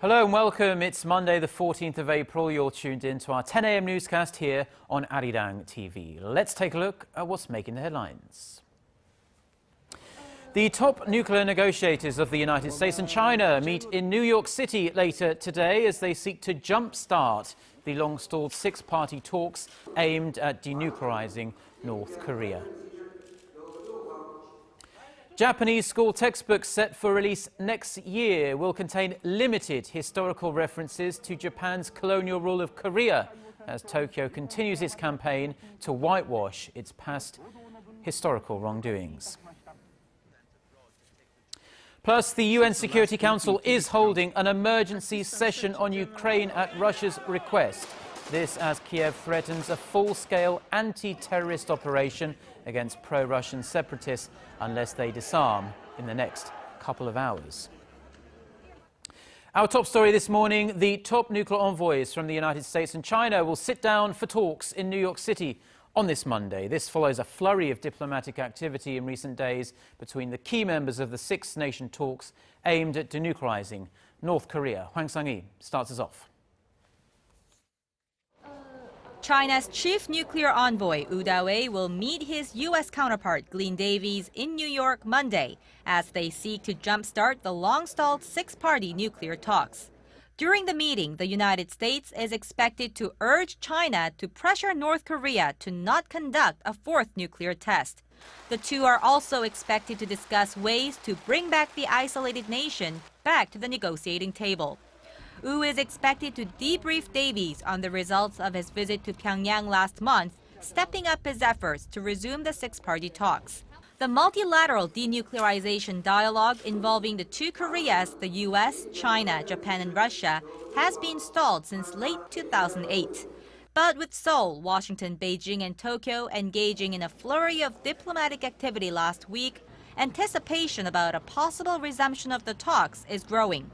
Hello and welcome. It's Monday, the 14th of April. You're tuned in to our 10 a.m. newscast here on ARIRANG TV. Let's take a look at what's making the headlines. The top nuclear negotiators of the United States and China meet in New York City later today as they seek to jumpstart the long-stalled six-party talks aimed at denuclearizing North Korea. Japanese school textbooks set for release next year will contain limited historical references to Japan's colonial rule of Korea as Tokyo continues its campaign to whitewash its past historical wrongdoings. Plus, the UN Security Council is holding an emergency session on Ukraine at Russia's request. This as Kiev threatens a full-scale anti-terrorist operation against pro-Russian separatists unless they disarm in the next couple of hours. Our top story this morning, the top nuclear envoys from the United States and China will sit down for talks in New York City on this Monday. This follows a flurry of diplomatic activity in recent days between the key members of the six-nation talks aimed at denuclearizing North Korea. Hwang Sang-hee starts us off. China's chief nuclear envoy, Wu Dawei, will meet his U.S. counterpart, Glenn Davies, in New York Monday as they seek to jumpstart the long-stalled six-party nuclear talks. During the meeting, the United States is expected to urge China to pressure North Korea to not conduct a fourth nuclear test. The two are also expected to discuss ways to bring back the isolated nation back to the negotiating table. Wu is expected to debrief Davies on the results of his visit to Pyongyang last month, stepping up his efforts to resume the six-party talks. The multilateral denuclearization dialogue involving the two Koreas, the U.S., China, Japan and Russia, has been stalled since late 2008. But with Seoul, Washington, Beijing and Tokyo engaging in a flurry of diplomatic activity last week, anticipation about a possible resumption of the talks is growing.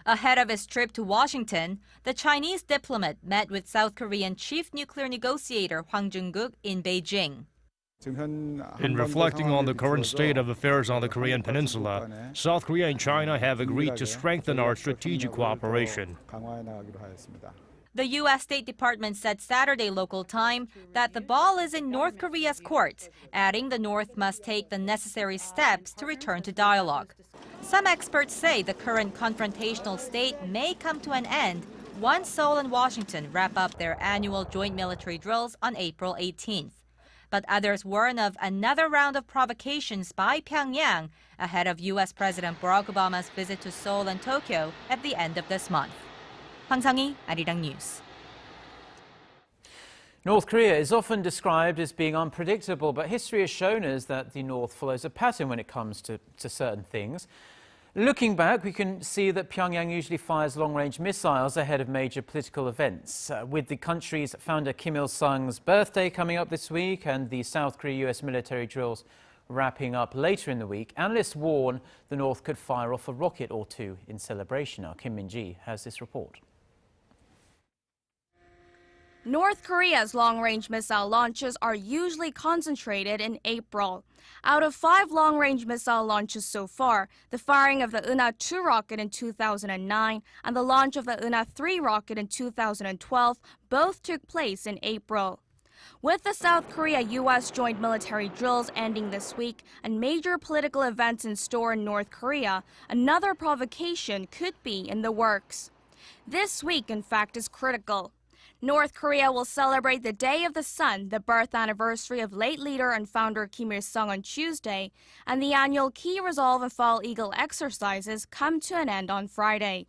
Ahead of his trip to Washington, the Chinese diplomat met with South Korean chief nuclear negotiator Hwang Jung-guk in Beijing. In reflecting on the current state of affairs on the Korean peninsula, South Korea and China have agreed to strengthen our strategic cooperation. The U.S. State Department said Saturday local time that the ball is in North Korea's court, adding the North must take the necessary steps to return to dialogue. Some experts say the current confrontational state may come to an end once Seoul and Washington wrap up their annual joint military drills on April 18th. But others warn of another round of provocations by Pyongyang ahead of U.S. President Barack Obama's visit to Seoul and Tokyo at the end of this month. Hwang Sang-hee, ARIRANG News. North Korea is often described as being unpredictable, but history has shown us that the North follows a pattern when it comes to certain things. Looking back, we can see that Pyongyang usually fires long-range missiles ahead of major political events. With the country's founder Kim Il-sung's birthday coming up this week and the South Korea-US military drills wrapping up later in the week, analysts warn the North could fire off a rocket or two in celebration. Now, Kim Min-ji has this report. North Korea's long-range missile launches are usually concentrated in April. Out of 5 long-range missile launches so far, the firing of the Una-2 rocket in 2009 and the launch of the Una-3 rocket in 2012 both took place in April. With the South Korea-US joint military drills ending this week and major political events in store in North Korea, another provocation could be in the works. This week, in fact, is critical. North Korea will celebrate the Day of the Sun, the birth anniversary of late leader and founder Kim Il-sung on Tuesday, and the annual Key Resolve and Fall Eagle exercises come to an end on Friday.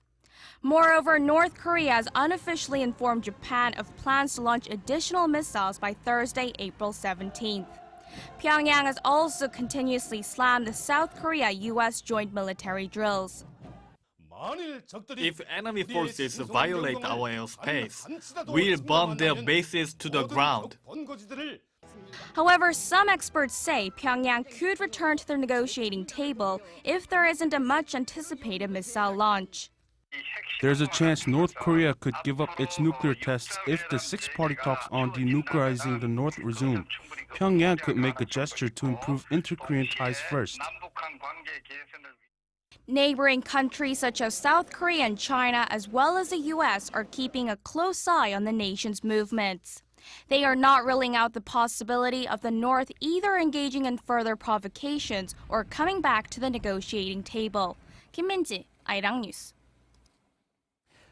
Moreover, North Korea has unofficially informed Japan of plans to launch additional missiles by Thursday, April 17th. Pyongyang has also continuously slammed the South Korea-US joint military drills. If enemy forces violate our airspace, we'll bomb their bases to the ground. However, some experts say Pyongyang could return to the negotiating table if there isn't a much-anticipated missile launch. There's a chance North Korea could give up its nuclear tests if the six-party talks on denuclearizing the North resume. Pyongyang could make a gesture to improve inter-Korean ties first. Neighboring countries such as South Korea and China, as well as the U.S., are keeping a close eye on the nation's movements. They are not ruling out the possibility of the North either engaging in further provocations or coming back to the negotiating table. Kim Min-ji, ARIRANG News.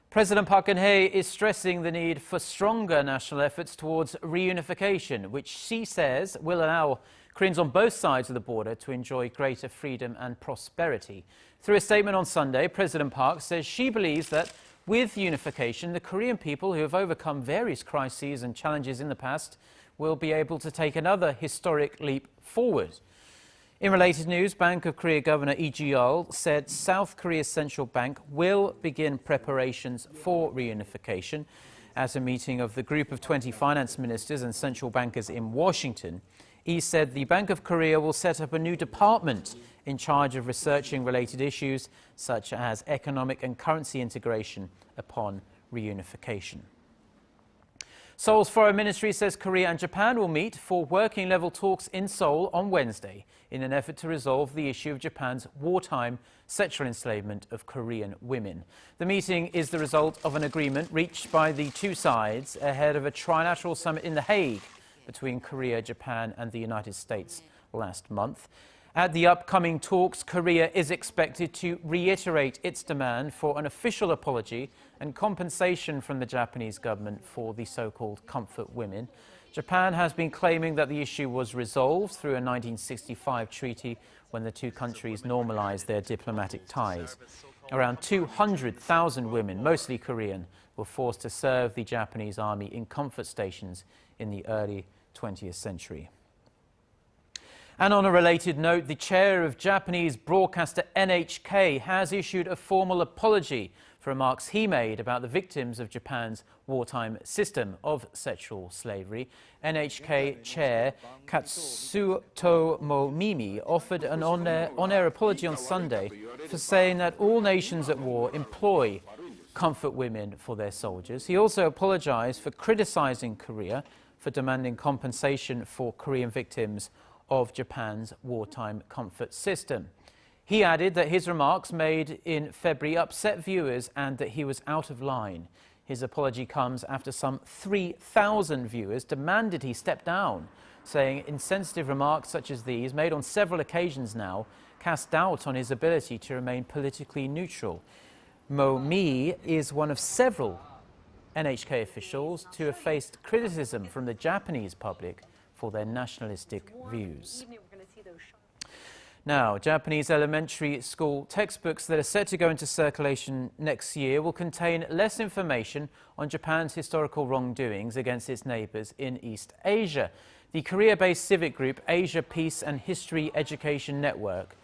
President Park Geun-hye is stressing the need for stronger national efforts towards reunification, which she says will allow Koreans on both sides of the border to enjoy greater freedom and prosperity. Through a statement on Sunday, President Park says she believes that with unification, the Korean people who have overcome various crises and challenges in the past will be able to take another historic leap forward. In related news, Bank of Korea Governor Lee Ju-yeol said South Korea's central bank will begin preparations for reunification. At a meeting of the group of 20 finance ministers and central bankers in Washington, Lee said the Bank of Korea will set up a new department in charge of researching related issues such as economic and currency integration upon reunification. Seoul's foreign ministry says Korea and Japan will meet for working-level talks in Seoul on Wednesday in an effort to resolve the issue of Japan's wartime sexual enslavement of Korean women. The meeting is the result of an agreement reached by the two sides ahead of a trilateral summit in The Hague between Korea, Japan and the United States last month. At the upcoming talks, Korea is expected to reiterate its demand for an official apology and compensation from the Japanese government for the so-called comfort women. Japan has been claiming that the issue was resolved through a 1965 treaty when the two countries normalized their diplomatic ties. Around 200,000 women, mostly Korean, were forced to serve the Japanese army in comfort stations in the early 20th century. And on a related note, the chair of Japanese broadcaster NHK has issued a formal apology for remarks he made about the victims of Japan's wartime system of sexual slavery. NHK chair Katsuto Momimi offered an on-air apology on Sunday for saying that all nations at war employ comfort women for their soldiers. He also apologized for criticizing Korea for demanding compensation for Korean victims of Japan's wartime comfort system. He added that his remarks made in February upset viewers and that he was out of line. His apology comes after some 3,000 viewers demanded he step down, saying insensitive remarks such as these, made on several occasions now, cast doubt on his ability to remain politically neutral. Mo-mi is one of several NHK officials to have faced criticism from the Japanese public for their nationalistic views. Now, Japanese elementary school textbooks that are set to go into circulation next year will contain less information on Japan's historical wrongdoings against its neighbors in East Asia. The Korea-based civic group Asia Peace and History Education Network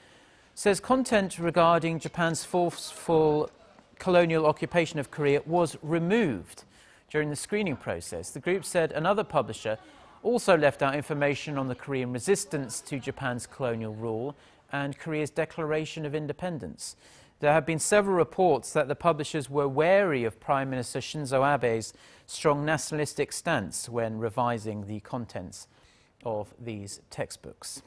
says content regarding Japan's forceful colonial occupation of Korea was removed during the screening process. The group said another publisher also left out information on the Korean resistance to Japan's colonial rule and Korea's declaration of independence. There have been several reports that the publishers were wary of Prime Minister Shinzo Abe's strong nationalistic stance when revising the contents of these textbooks.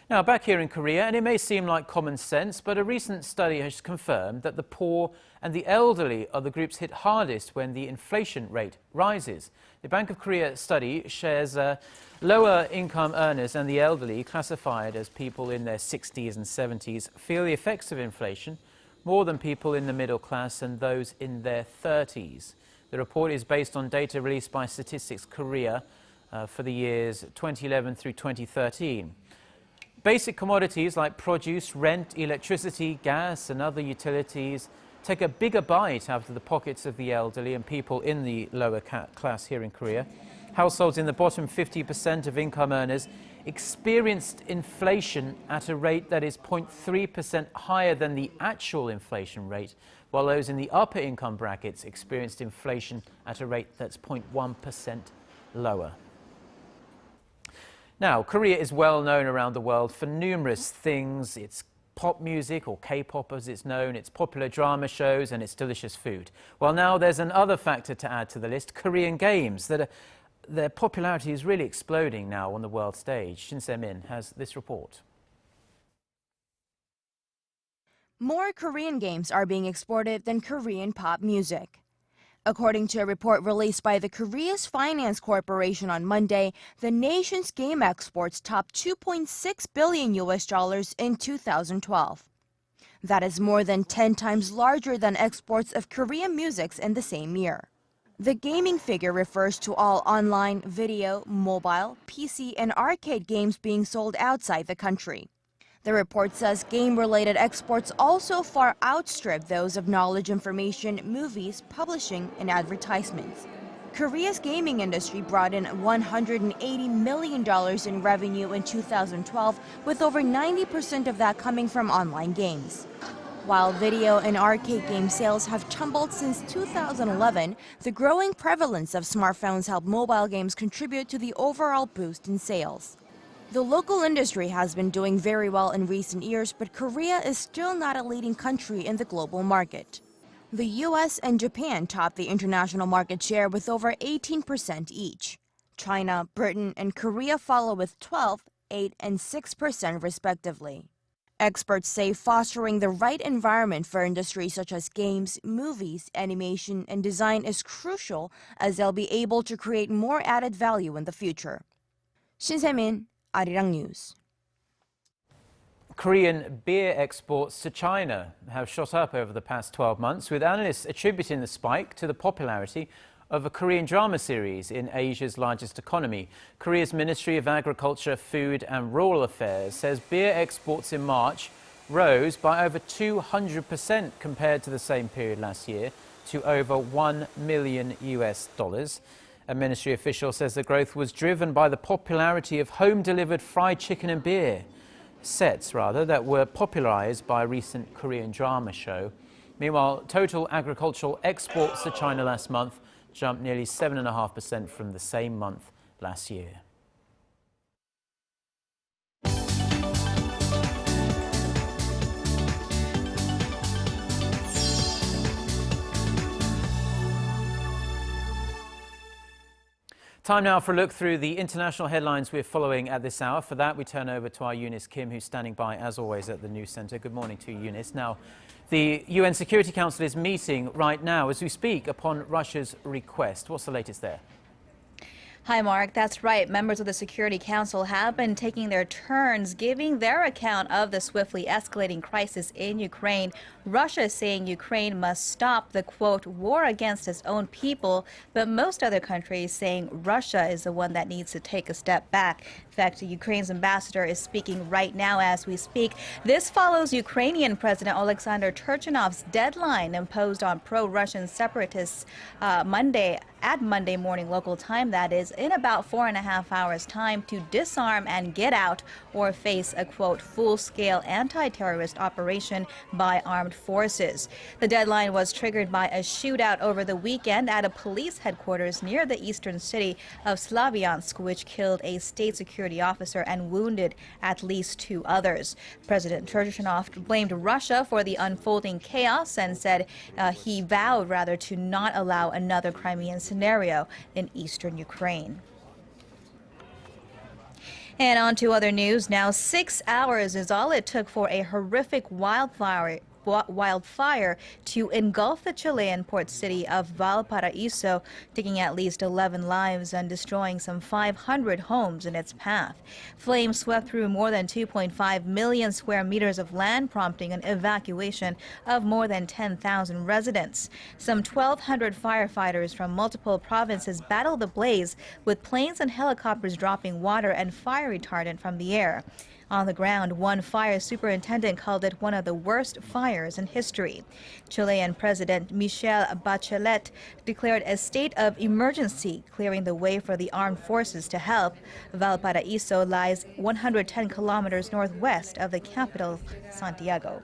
Now, back here in Korea, and it may seem like common sense, but a recent study has confirmed that the poor and the elderly are the groups hit hardest when the inflation rate rises. The Bank of Korea study shares lower income earners and the elderly, classified as people in their 60s and 70s, feel the effects of inflation more than people in the middle class and those in their 30s. The report is based on data released by Statistics Korea for the years 2011 through 2013. Basic commodities like produce, rent, electricity, gas and other utilities take a bigger bite out of the pockets of the elderly and people in the lower class here in Korea. Households in the bottom 50% of income earners experienced inflation at a rate that is 0.3% higher than the actual inflation rate, while those in the upper income brackets experienced inflation at a rate that's 0.1% lower. Now, Korea is well known around the world for numerous things. Its pop music, or K-pop as it's known, its popular drama shows and its delicious food. Well, now there's another factor to add to the list, Korean games. Their popularity is really exploding now on the world stage. Shin Se-min has this report. More Korean games are being exported than Korean pop music. According to a report released by the Korea's Finance Corporation on Monday, the nation's game exports topped $2.6 billion in 2012. That is more than 10 times larger than exports of Korean music in the same year. The gaming figure refers to all online, video, mobile, PC, and arcade games being sold outside the country. The report says game-related exports also far outstrip those of knowledge information, movies, publishing, and advertisements. Korea's gaming industry brought in $180 million in revenue in 2012, with over 90% of that coming from online games. While video and arcade game sales have tumbled since 2011, the growing prevalence of smartphones helped mobile games contribute to the overall boost in sales. The local industry has been doing very well in recent years, but Korea is still not a leading country in the global market. The US and Japan top the international market share with over 18% each. China, Britain, and Korea follow with 12%, 8%, and 6% respectively. Experts say fostering the right environment for industries such as games, movies, animation, and design is crucial, as they'll be able to create more added value in the future. Shin Se-min, ARIRANG News. Korean beer exports to China have shot up over the past 12 months, with analysts attributing the spike to the popularity of a Korean drama series in Asia's largest economy. Korea's Ministry of Agriculture, Food and Rural Affairs says beer exports in March rose by over 200% compared to the same period last year, to over $1 million. A ministry official says the growth was driven by the popularity of home-delivered fried chicken and beer sets, that were popularized by a recent Korean drama show. Meanwhile, total agricultural exports to China last month jumped nearly 7.5% from the same month last year. Time now for a look through the international headlines we're following at this hour. For that, we turn over to our Eunice Kim, who's standing by, as always, at the News Centre. Good morning to you, Eunice. Now, the UN Security Council is meeting right now as we speak upon Russia's request. What's the latest there? Hi, Mark. That's right. Members of the Security Council have been taking their turns giving their account of the swiftly escalating crisis in Ukraine. Russia is saying Ukraine must stop the, quote, war against its own people, but most other countries saying Russia is the one that needs to take a step back. In fact, Ukraine's ambassador is speaking right now as we speak. This follows Ukrainian President Alexander Turchinov's deadline imposed on pro-Russian separatists Monday morning local time, that is, in about 4.5 hours time to disarm and get out or face a, quote, full-scale anti-terrorist operation by armed forces. The deadline was triggered by a shootout over the weekend at a police headquarters near the eastern city of Slavyansk, which killed a state security officer and wounded at least 2 others. President Turchinov blamed Russia for the unfolding chaos and said he vowed to not allow another Crimean scenario in eastern Ukraine. And on to other news. Now, 6 hours is all it took for a horrific wildfire to engulf the Chilean port city of Valparaiso, taking at least 11 lives and destroying some 500 homes in its path. Flames swept through more than 2.5 million square meters of land, prompting an evacuation of more than 10,000 residents. Some 1,200 firefighters from multiple provinces battled the blaze, with planes and helicopters dropping water and fire retardant from the air. On the ground, one fire superintendent called it one of the worst fires in history. Chilean President Michelle Bachelet declared a state of emergency, clearing the way for the armed forces to help. Valparaiso lies 110 kilometers northwest of the capital, Santiago.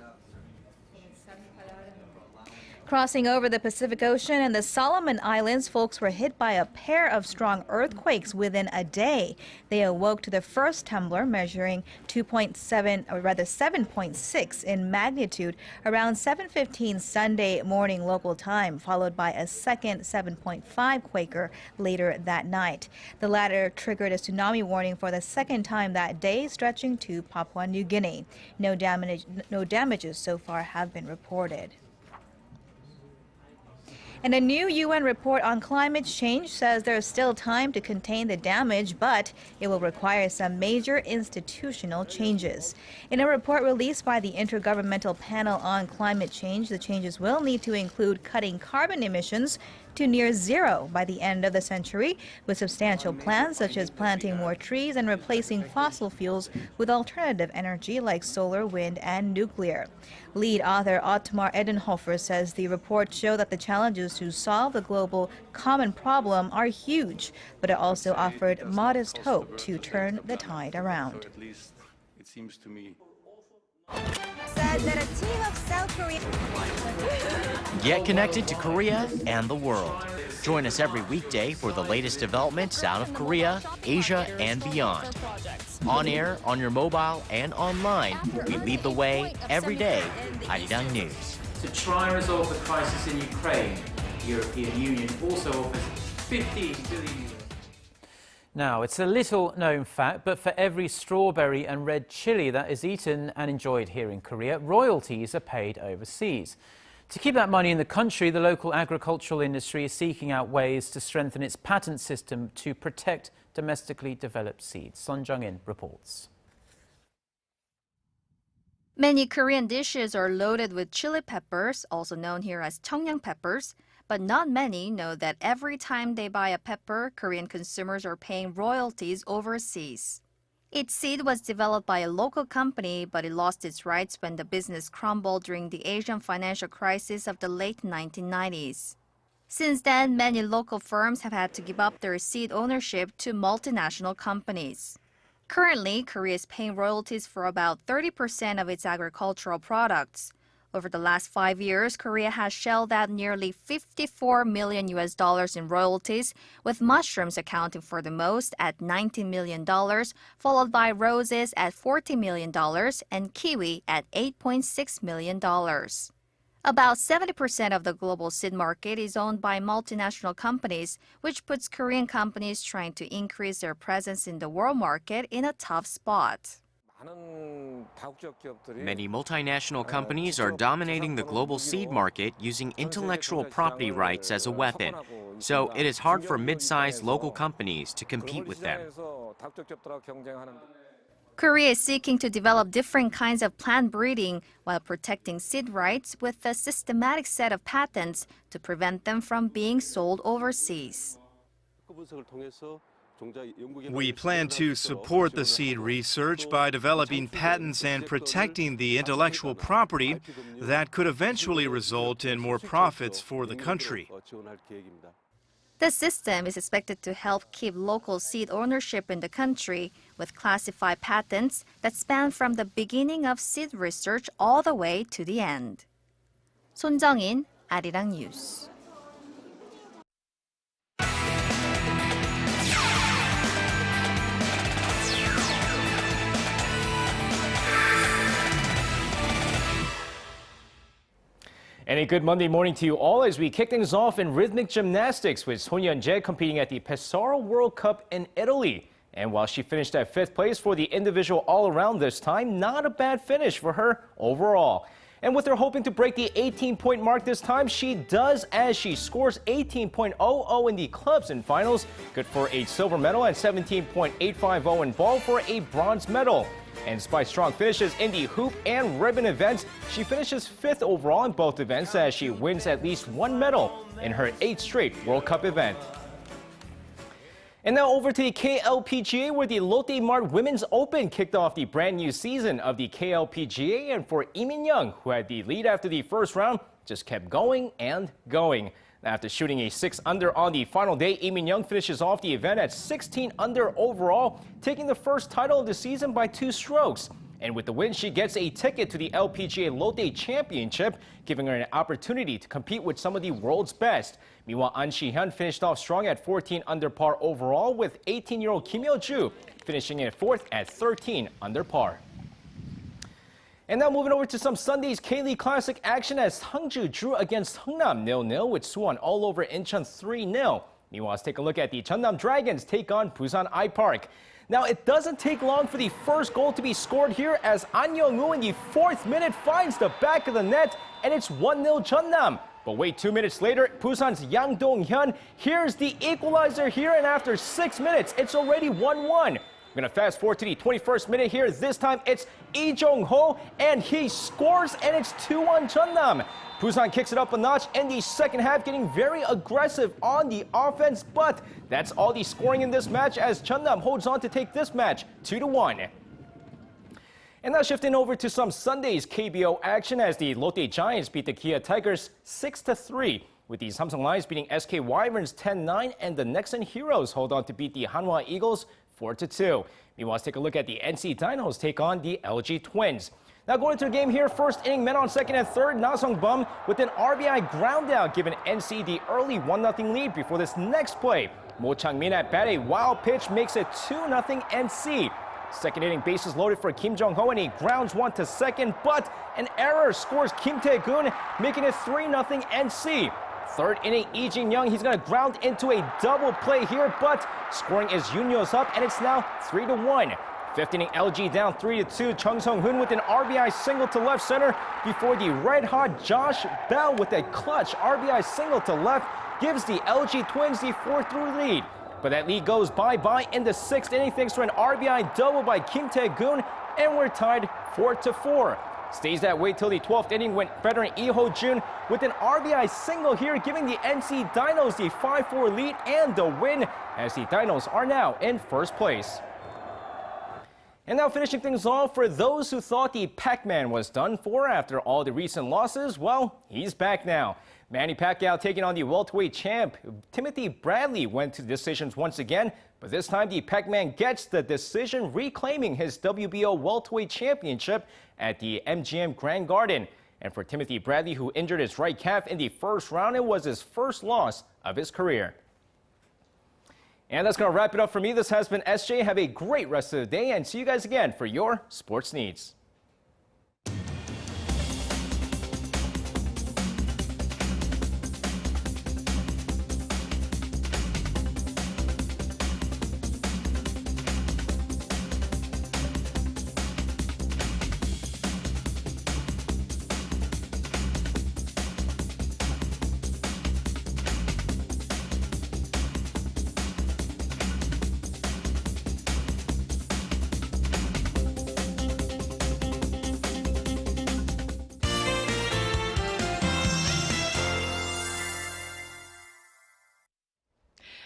Crossing over the Pacific Ocean and the Solomon Islands, folks were hit by a pair of strong earthquakes within a day. They awoke to the first trembler measuring 7.6 in magnitude around 7:15 Sunday morning local time, followed by a second 7.5 quaker later that night. The latter triggered a tsunami warning for the second time that day, stretching to Papua New Guinea. No damages so far have been reported. And a new UN report on climate change says there is still time to contain the damage, but it will require some major institutional changes. In a report released by the Intergovernmental Panel on Climate Change, the changes will need to include cutting carbon emissions to near zero by the end of the century, with substantial plans such as planting more trees and replacing fossil fuels with alternative energy like solar, wind, and nuclear. Lead author Otmar Edenhofer says the report showed that the challenges to solve the global common problem are huge, but it also offered modest hope to turn the tide around. At least it seems to me. Said that a team of South Korea. Get connected to Korea and the world. Join us every weekday for the latest developments out of Korea, Asia, and beyond. On air, on your mobile, and online, we lead the way every day. ARIRANG News. To try and resolve the crisis in Ukraine, the European Union also offers 15 billion. Now, it's a little-known fact, but for every strawberry and red chili that is eaten and enjoyed here in Korea, royalties are paid overseas. To keep that money in the country, the local agricultural industry is seeking out ways to strengthen its patent system to protect domestically developed seeds. Son Jung-in reports. Many Korean dishes are loaded with chili peppers, also known here as 청양 peppers. But not many know that every time they buy a pepper, Korean consumers are paying royalties overseas. Its seed was developed by a local company, but it lost its rights when the business crumbled during the Asian financial crisis of the late 1990s. Since then, many local firms have had to give up their seed ownership to multinational companies. Currently, Korea is paying royalties for about 30% of its agricultural products. Over the last 5 years, Korea has shelled out nearly $54 million in royalties, with mushrooms accounting for the most at $19 million, followed by roses at $40 million and kiwi at $8.6 million. About 70% of the global seed market is owned by multinational companies, which puts Korean companies trying to increase their presence in the world market in a tough spot. Many multinational companies are dominating the global seed market using intellectual property rights as a weapon. So it is hard for mid-sized local companies to compete with them. Korea is seeking to develop different kinds of plant breeding while protecting seed rights with a systematic set of patents to prevent them from being sold overseas. We plan to support the seed research by developing patents and protecting the intellectual property that could eventually result in more profits for the country. The system is expected to help keep local seed ownership in the country with classified patents that span from the beginning of seed research all the way to the end. Son Jung-in, ARIRANG News. And a good Monday morning to you all as we kick things off in rhythmic gymnastics with Son Yeon-jae competing at the Pesaro World Cup in Italy. And while she finished at 5th place for the individual all-around this time, not a bad finish for her overall. And with her hoping to break the 18-point mark this time, she does as she scores 18.00 in the clubs and finals. Good for a silver medal and 17.850 in ball for a bronze medal. And despite strong finishes in the hoop and ribbon events, she finishes 5th overall in both events as she wins at least one medal in her 8th straight World Cup event. And now over to the KLPGA, where the Lotte Mart Women's Open kicked off the brand new season of the KLPGA. And for Lee Min-young, who had the lead after the first round, just kept going and going. After shooting a 6-under on the final day, Lee Min-young finishes off the event at 16 under overall, taking the first title of the season by 2 strokes. And with the win, she gets a ticket to the LPGA Lotte Championship, giving her an opportunity to compete with some of the world's best. Meanwhile, An Si-hyun finished off strong at 14 under par overall, with 18-year-old Kim Hyo-ju finishing in fourth at 13 under par. And now moving over to some Sunday's K-League Classic action as Hangju drew against Hungnam 0-0 with Suwon all over Incheon 3-0. Meanwhile, let's take a look at the Jeonnam Dragons take on Busan I-Park. Now, it doesn't take long for the first goal to be scored here as An Young-woo in the 4th minute finds the back of the net, and it's 1-0 Jeonnam. But wait, 2 minutes later, Busan's Yang Dong-hyun here's the equalizer here, and after 6 minutes, it's already 1-1. We're going to fast forward to the 21st minute here. This time it's Lee Jong-ho, and he scores, and it's 2-1 Jeonnam. Busan kicks it up a notch in the second half, getting very aggressive on the offense, but that's all the scoring in this match as Jeonnam holds on to take this match 2-1. And now shifting over to some Sunday's KBO action as the Lotte Giants beat the Kia Tigers 6-3. With the Samsung Lions beating SK Wyverns 10-9, and the Nexen Heroes hold on to beat the Hanwha Eagles 4-2. Meanwhile, let's take a look at the NC Dinos take on the LG Twins. Now going into the game here, first inning, men on second and third, Na Sung-bum with an RBI ground out, giving NC the early 1-0 lead before this next play. Mo Chang-min at bat, a wild pitch makes it 2-0 NC. Second inning, bases loaded for Kim Jong-ho, and he grounds one to second, but an error scores Kim Tae-gun, making it 3-0 NC. Third inning, Lee Jin-young, he's going to ground into a double play here, but scoring is Yoon Yo-sup, and it's now 3-1. Fifth inning, LG down 3-2. Chung Sung-hoon with an RBI single to left center before the red-hot Josh Bell with a clutch RBI single to left gives the LG Twins the 4-3 lead. But that lead goes bye-bye in the sixth inning thanks to an RBI double by Kim Tae-gun, and we're tied 4-4. Stays that way till the 12th inning when veteran Lee Ho-jun with an RBI single here, giving the NC Dinos the 5-4 lead and the win as the Dinos are now in first place. And now finishing things off, for those who thought the Pac-Man was done for after all the recent losses, well, he's back now. Manny Pacquiao taking on the welterweight champ. Timothy Bradley went to decisions once again, but this time the Pac-Man gets the decision, reclaiming his WBO welterweight championship at the MGM Grand Garden. And for Timothy Bradley, who injured his right calf in the first round, it was his first loss of his career. And that's going to wrap it up for me. This has been SJ. Have a great rest of the day, and see you guys again for your sports needs.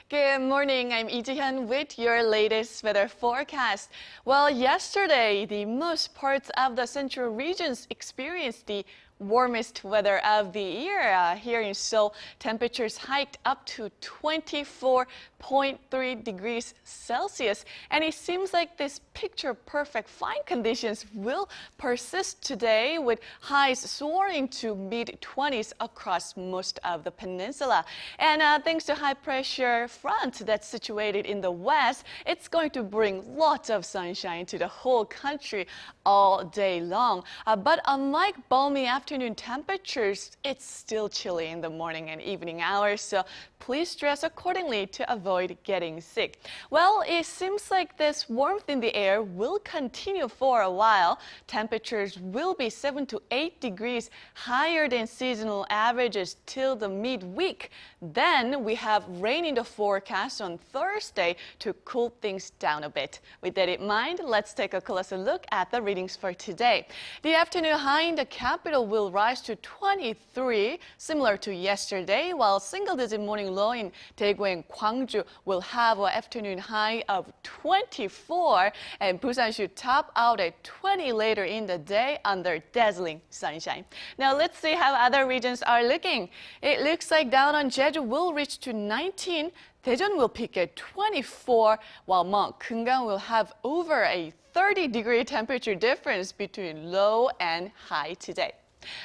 Good morning, I'm Lee Ji-hyun with your latest weather forecast. Well, yesterday, the most parts of the central regions experienced the warmest weather of the year. Here in Seoul, temperatures hiked up to 24.3 degrees Celsius. And it seems like this picture-perfect fine conditions will persist today, with highs soaring to mid-20s across most of the peninsula. And thanks to high-pressure front that's situated in the west, it's going to bring lots of sunshine to the whole country all day long. But unlike balmy afternoon temperatures, it's still chilly in the morning and evening hours, so please dress accordingly to avoid getting sick. Well, it seems like this warmth in the air will continue for a while. Temperatures will be 7 to 8 degrees higher than seasonal averages till the midweek. Then we have rain in the forecast on Thursday to cool things down a bit. With that in mind, let's take a closer look at the readings for today. The afternoon high in the capital will rise to 23, similar to yesterday, while single-digit morning low in Daegu and Gwangju will have an afternoon high of 24, and Busan should top out at 20 later in the day under dazzling sunshine. Now let's see how other regions are looking. It looks like down on Jeju will reach to 19, Daejeon will peak at 24, while Mount Keungang will have over a 30-degree temperature difference between low and high today.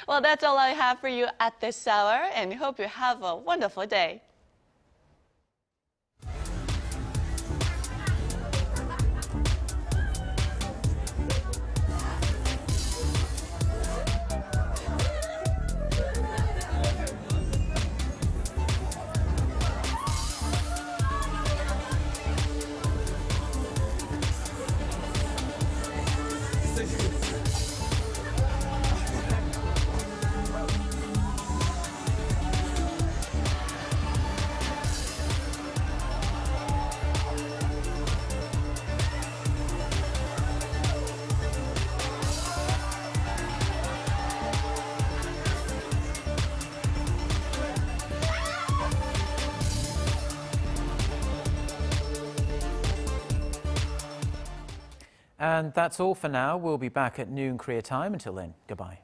Well, that's all I have for you at this hour, and hope you have a wonderful day. And that's all for now. We'll be back at noon Korea time. Until then, goodbye.